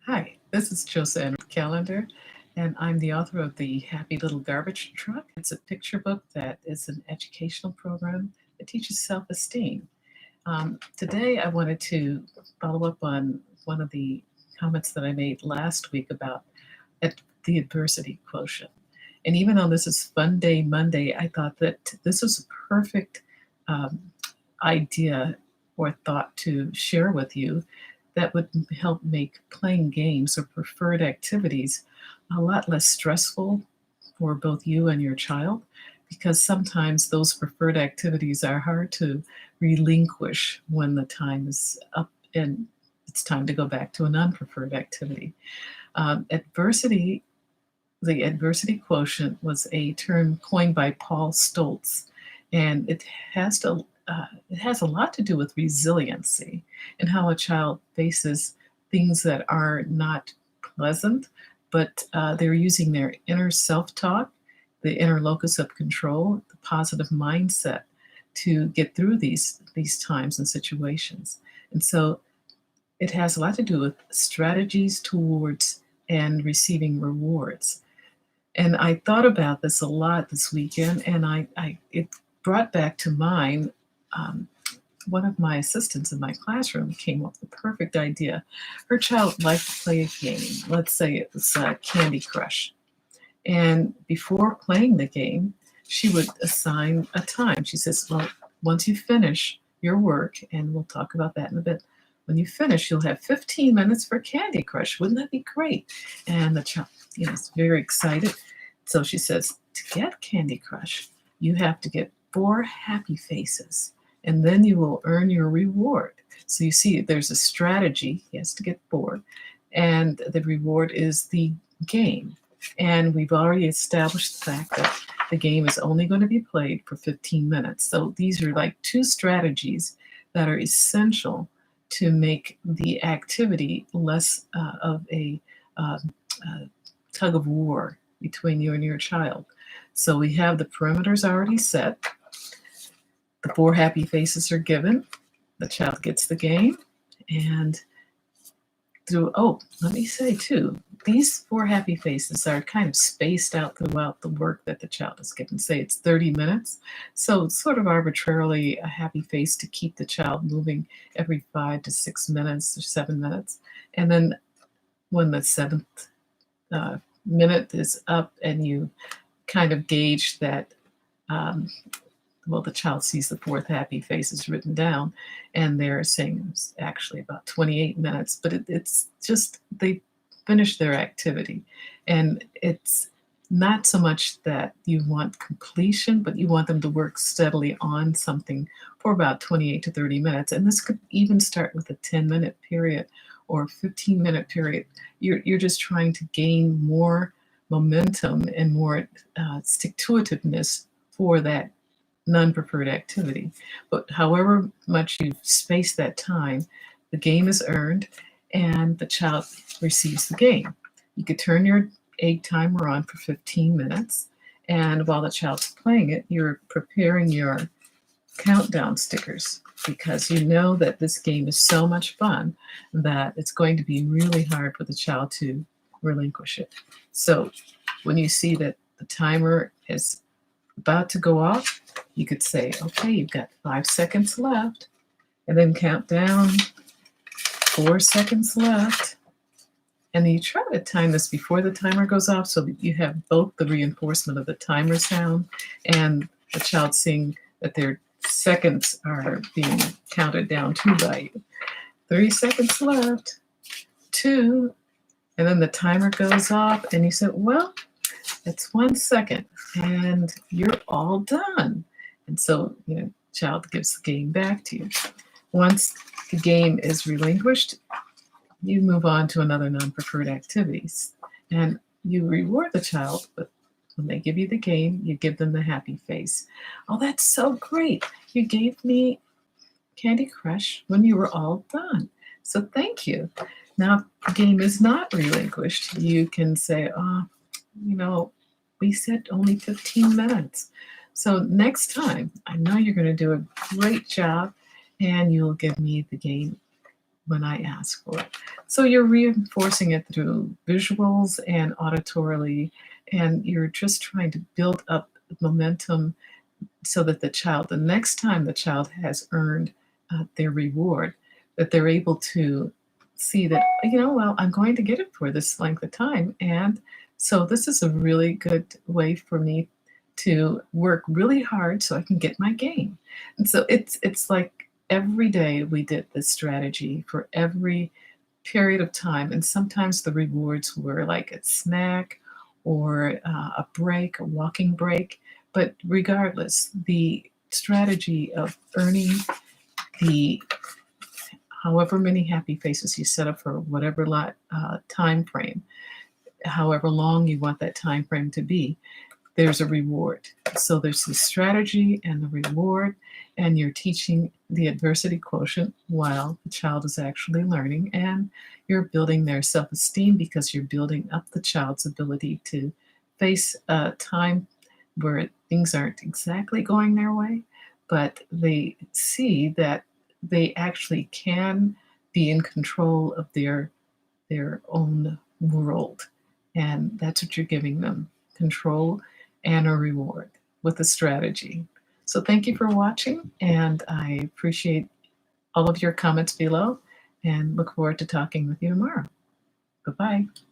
Hi, this is Joanne Calendar, and I'm the author of The Happy Little Garbage Truck. It's a picture book that is an educational program that teaches self esteem. Today, I wanted to follow up on one of the comments that I made last week about the adversity quotient. And even though this is Fun Day Monday, I thought that this was a perfect um, idea or thought to share with you that would help make playing games or preferred activities a lot less stressful for both you and your child, because sometimes those preferred activities are hard to relinquish when the time is up and it's time to go back to an unpreferred activity. Adversity The adversity quotient was a term coined by Paul Stoltz, and it has a lot to do with resiliency and how a child faces things that are not pleasant, but they're using their inner self-talk, the inner locus of control, the positive mindset to get through these times and situations. And so it has a lot to do with strategies towards and receiving rewards. And I thought about this a lot this weekend, and I it brought back to mind one of my assistants in my classroom came up with the perfect idea. Her child liked to play a game. Let's say it was Candy Crush. And before playing the game, she would assign a time. She says, "Well, once you finish your work, and we'll talk about that in a bit, when you finish, you'll have 15 minutes for Candy Crush. Wouldn't that be great?" And the child, is very excited. So she says, "To get Candy Crush, you have to get 4 happy faces, and then you will earn your reward." So you see, there's a strategy. He has to get 4, and the reward is the game. And we've already established the fact that the game is only going to be played for 15 minutes. So these are like 2 strategies that are essential to make the activity less of a uh, tug of war between you and your child. So we have the perimeters already set. The 4 happy faces are given. The child gets the game. And let me say too, these 4 happy faces are kind of spaced out throughout the work that the child is given. Say it's 30 minutes. So it's sort of arbitrarily a happy face to keep the child moving every 5 to 6 minutes or 7 minutes. And then when the 7th minute is up and you kind of gauge that, um, the child sees the 4th happy face is written down, and they're saying it's actually about 28 minutes, but it's just they finish their activity. And it's not so much that you want completion, but you want them to work steadily on something for about 28 to 30 minutes. And this could even start with a 10-minute period or 15-minute period. You're just trying to gain more momentum and more stick to itiveness for that non-preferred activity. But however much you space that time, the game is earned and the child receives the game. You could turn your egg timer on for 15 minutes, and while the child's playing it, you're preparing your countdown stickers, because you know that this game is so much fun that it's going to be really hard for the child to relinquish it. So when you see that the timer is about to go off, you could say, "Okay, you've got 5 seconds left," and then count down 4 seconds left. And you try to time this before the timer goes off so that you have both the reinforcement of the timer sound and the child seeing that their seconds are being counted down to by you. 3 seconds left, 2, and then the timer goes off, and you say, "Well, it's 1 second, and you're all done." And so, child gives the game back to you. Once the game is relinquished, you move on to another non-preferred activities, and you reward the child. But when they give you the game, you give them the happy face. "Oh, that's so great! You gave me Candy Crush when you were all done. So thank you." Now, if the game is not relinquished, you can say, "Oh, we said only 15 minutes. So next time, I know you're going to do a great job and you'll give me the game when I ask for it. So you're reinforcing it through visuals and auditorily, and you're just trying to build up momentum so that the next time the child has earned their reward, that they're able to see that, well, I'm going to get it for this length of time. And so this is a really good way for me to work really hard so I can get my gain. And so it's like every day we did this strategy for every period of time. And sometimes the rewards were like a snack or a break, a walking break. But regardless, the strategy of earning the however many happy faces you set up for whatever time frame, however long you want that time frame to be, there's a reward. So there's the strategy and the reward, and you're teaching the adversity quotient while the child is actually learning, and you're building their self-esteem because you're building up the child's ability to face a time where things aren't exactly going their way, but they see that they actually can be in control of their own world. And that's what you're giving them, control and a reward with a strategy. So thank you for watching, and I appreciate all of your comments below and look forward to talking with you tomorrow. Bye-bye.